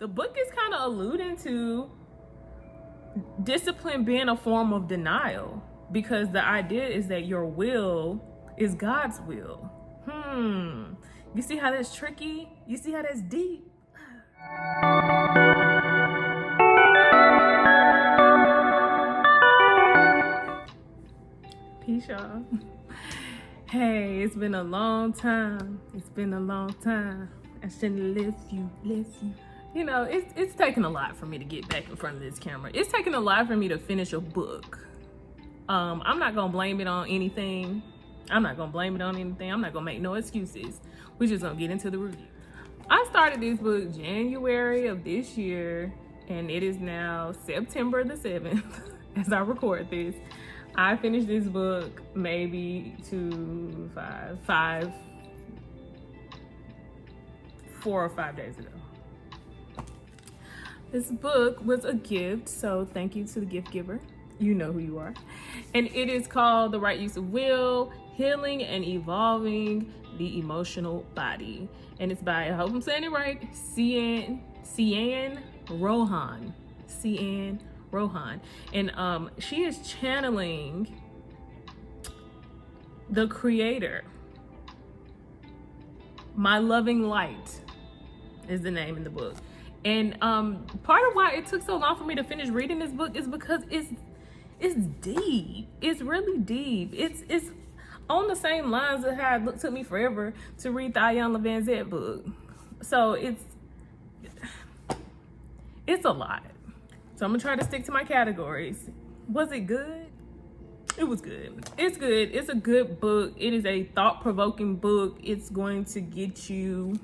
the book is kind of alluding to discipline being a form of denial, because the idea is that your will is God's will. You see how that's tricky? You see how that's deep? Peace, y'all. Hey, it's been a long time. I shouldn't have left you. You know, it's taken a lot for me to get back in front of this camera. It's taken a lot for me to finish a book. I'm not gonna blame it on anything. I'm not gonna make no excuses. We're just gonna get into the review. I started this book January of this year, and it is now September the 7th as I record this. I finished this book maybe 4 or 5 days ago. This book was a gift, so thank you to the gift giver. You know who you are. And it is called The Right Use of Will, Healing and Evolving the Emotional Body. And it's by, I hope I'm saying it right, Cian Rohan. And she is channeling the creator. My Loving Light is the name in the book. And part of why it took so long for me to finish reading this book is because it's deep. It's really deep. It's on the same lines of how it took me forever to read the Ayanna Van Zant book. So it's a lot. So I'm gonna try to stick to my categories. Was it good? It was good. It's good. It's a good book. It is a thought-provoking book. It's going to get you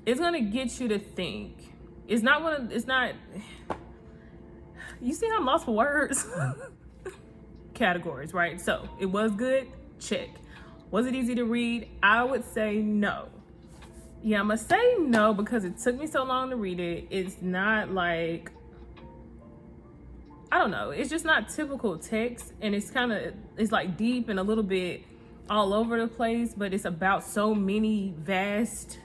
it's gonna get you to think. It's not, you see how I'm lost for words? Categories, right? So it was good, check. Was it easy to read? I would say no. Yeah, I'm gonna say no because it took me so long to read it. It's not like, I don't know, it's just not typical text, and it's like deep and a little bit all over the place, but it's about so many vast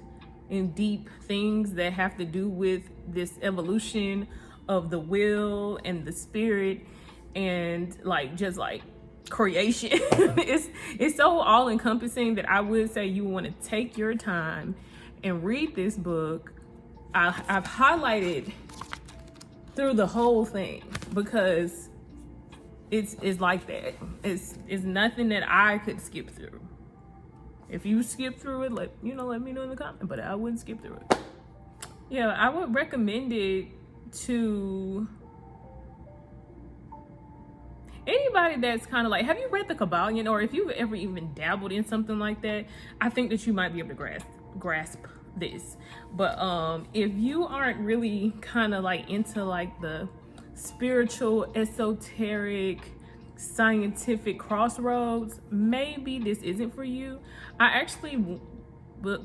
and deep things that have to do with this evolution of the will and the spirit and just creation. It's so all encompassing that I would say you want to take your time and read this book. I've highlighted through the whole thing because it's like that. It's nothing that I could skip through. If you skip through it, let me know in the comment, but I wouldn't skip through it. Yeah, I would recommend it to anybody that's kind of like, have you read the Kabbalion, or if you've ever even dabbled in something like that, I think that you might be able to grasp this. But if you aren't really kind of like into like the spiritual, esoteric, scientific crossroads, maybe this isn't for you. I actually was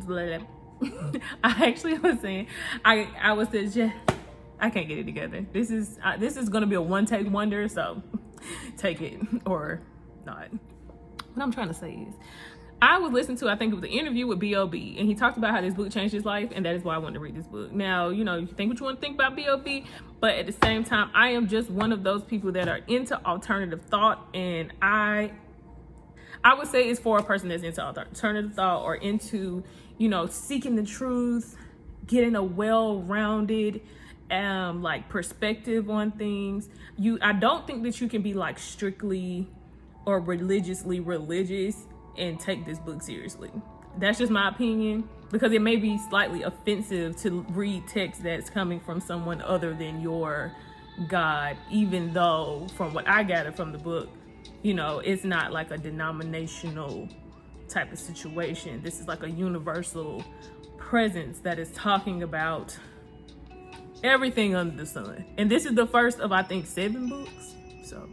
saying, I was just, I can't get it together. This is gonna be a one take wonder, so take it or not. What I'm trying to say is, I was listening to, I think it was an interview with B.O.B. and he talked about how this book changed his life, and that is why I wanted to read this book. Now, you can think what you want to think about B.O.B., but at the same time, I am just one of those people that are into alternative thought, and I would say it's for a person that's into alternative thought or into, seeking the truth, getting a well-rounded perspective on things. I don't think that you can be like strictly or religiously religious and take this book seriously. That's just my opinion, because it may be slightly offensive to read text that's coming from someone other than your God, even though from what I gathered from the book, it's not like a denominational type of situation. This is like a universal presence that is talking about everything under the sun. And this is the first of, I think, 7 books. So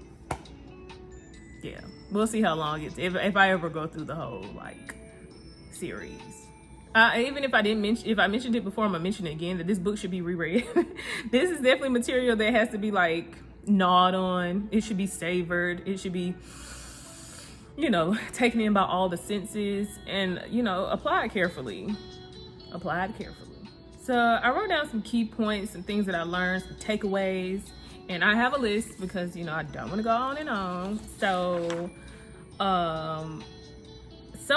yeah, we'll see how long it's, if I ever go through the whole series. Even if I mentioned it before, I'm gonna mention it again, that this book should be reread. This is definitely material that has to be gnawed on. It should be savored. It should be, taken in by all the senses and, applied carefully. applied carefully. So I wrote down some key points, some things that I learned, some takeaways, and I have a list because, you know, I don't want to go on and on. So some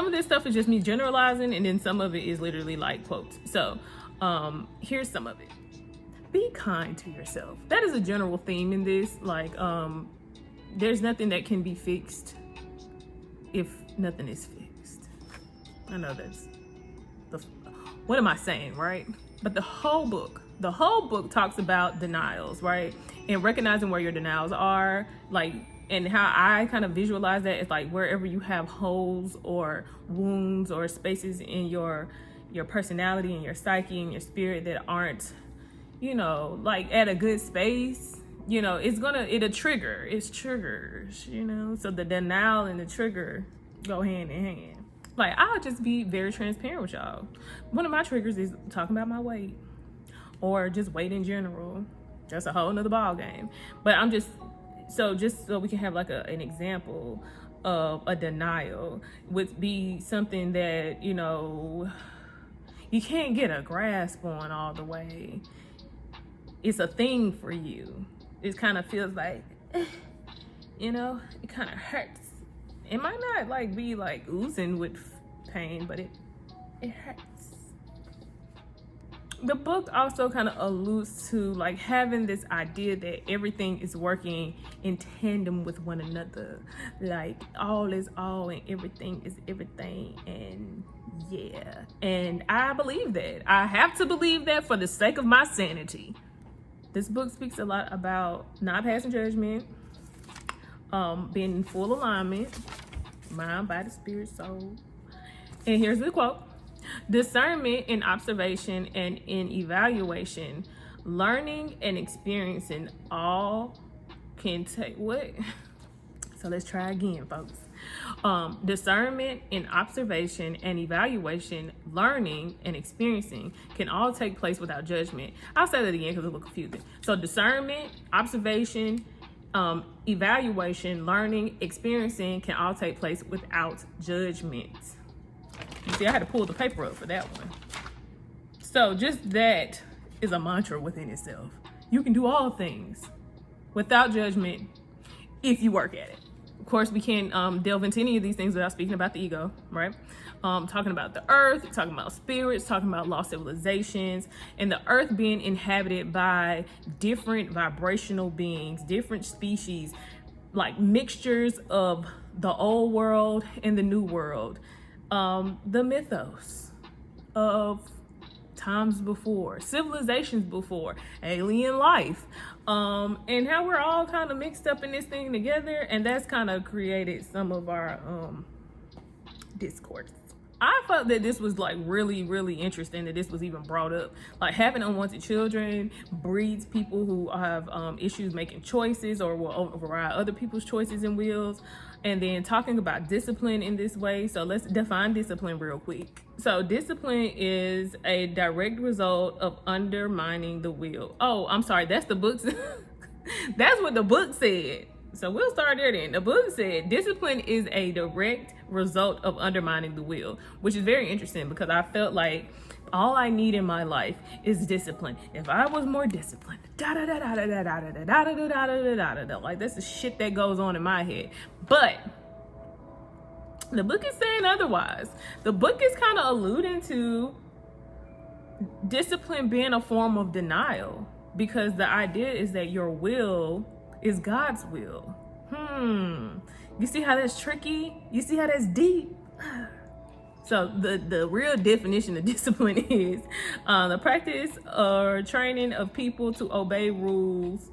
of this stuff is just me generalizing, and then some of it is literally like quotes. So here's some of it. Be kind to yourself. That is a general theme in this. Like, there's nothing that can be fixed if nothing is fixed. I know that's what am I saying, right? But the whole book talks about denials, right? And recognizing where your denials are, like, and how I kind of visualize that is like wherever you have holes or wounds or spaces in your personality and your psyche and your spirit that aren't, you know, like at a good space, you know, it's triggers, you know? So the denial and the trigger go hand in hand. Like, I'll just be very transparent with y'all. One of my triggers is talking about my weight or just weight in general. That's a whole nother ball game. But I'm just so we can have like an example of a denial would be something that, you know, you can't get a grasp on all the way. It's a thing for you. It kind of feels like, you know, it kind of hurts. It might not like be like oozing with pain, but it hurts. The book also kind of alludes to like having this idea that everything is working in tandem with one another. Like all is all and everything is everything. And yeah, and I believe that. I have to believe that for the sake of my sanity. This book speaks a lot about not passing judgment, being in full alignment, mind, body, spirit, soul. And here's the quote. Discernment in observation and in evaluation, learning and experiencing all can take what? So let's try again, folks. Discernment in observation and evaluation, learning and experiencing can all take place without judgment. I'll say that again because it looks confusing. So discernment, observation, evaluation, learning, experiencing can all take place without judgment. You see, I had to pull the paper up for that one. So just that is a mantra within itself. You can do all things without judgment if you work at it. Of course, we can't delve into any of these things without speaking about the ego, right? Talking about the earth, talking about spirits, talking about lost civilizations, and the earth being inhabited by different vibrational beings, different species, like mixtures of the old world and the new world. The mythos of times before, civilizations before, alien life, and how we're all kind of mixed up in this thing together, and that's kind of created some of our discourse. I felt that this was like really, really interesting that this was even brought up. Like having unwanted children breeds people who have issues making choices or will override other people's choices and wills. And then talking about discipline in this way. So let's define discipline real quick. So discipline is a direct result of undermining the will. Oh, I'm sorry, that's the book's that's what the book said. So we'll start there then. The book said discipline is a direct result of undermining the will, which is very interesting because I felt like all I need in my life is discipline. If I was more disciplined, like that's the shit that goes on in my head. But the book is saying otherwise. The book is kind of alluding to discipline being a form of denial because the idea is that your will is God's will. You see how that's tricky? You see how that's deep? So the real definition of discipline is the practice or training of people to obey rules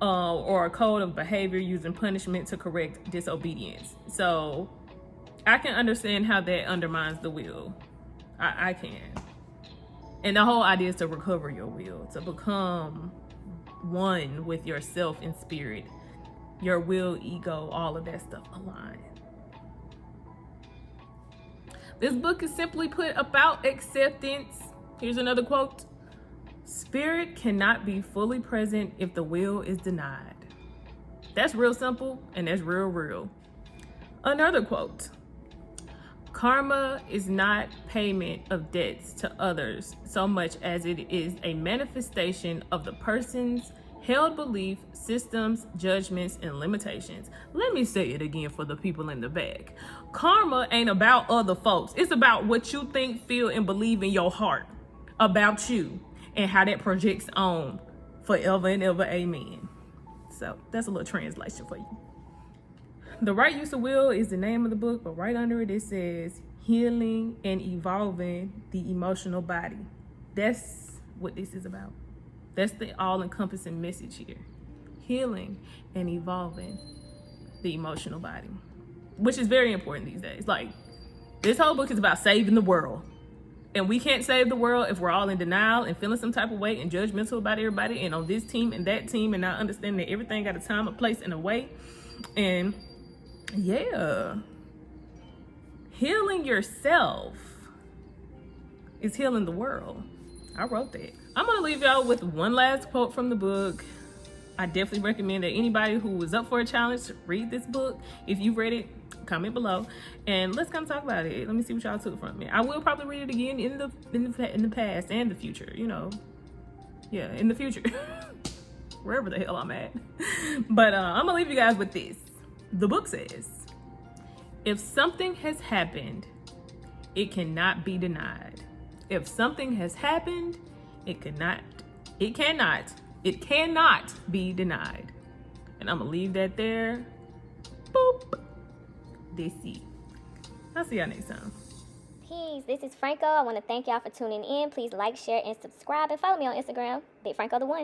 or a code of behavior using punishment to correct disobedience. So I can understand how that undermines the will. I can. And the whole idea is to recover your will, to become one with yourself and spirit, your will, ego, all of that stuff aligned. This book is simply put about acceptance. Here's another quote. Spirit cannot be fully present if the will is denied. That's real simple and that's real. Another quote. Karma is not payment of debts to others so much as it is a manifestation of the person's held belief, systems, judgments, and limitations. Let me say it again for the people in the back. Karma ain't about other folks. It's about what you think, feel, and believe in your heart about you and how that projects on forever and ever. Amen. So that's a little translation for you. The Right Use of Will is the name of the book, but right under it, it says healing and evolving the emotional body. That's what this is about. That's the all-encompassing message here. Healing and evolving the emotional body, which is very important these days. Like, this whole book is about saving the world. And we can't save the world if we're all in denial and feeling some type of way and judgmental about everybody and on this team and that team and not understanding that everything got a time, a place, and a way. And yeah, healing yourself is healing the world. I wrote that. I'm gonna leave y'all with one last quote from the book. I definitely recommend that anybody who is up for a challenge read this book. If you've read it, comment below and let's kind of talk about it. Let me see what y'all took from it. I will probably read it again in the past and the future, you know. Yeah, in the future. Wherever the hell I'm at. But I'm gonna leave you guys with this. The book says, if something has happened, it cannot be denied. If something has happened, it cannot be denied. And I'm gonna leave that there. Boop. This it. I'll see y'all next time. Peace. This is Franco. I want to thank y'all for tuning in. Please like, share, and subscribe, and follow me on Instagram, Big Franco the One.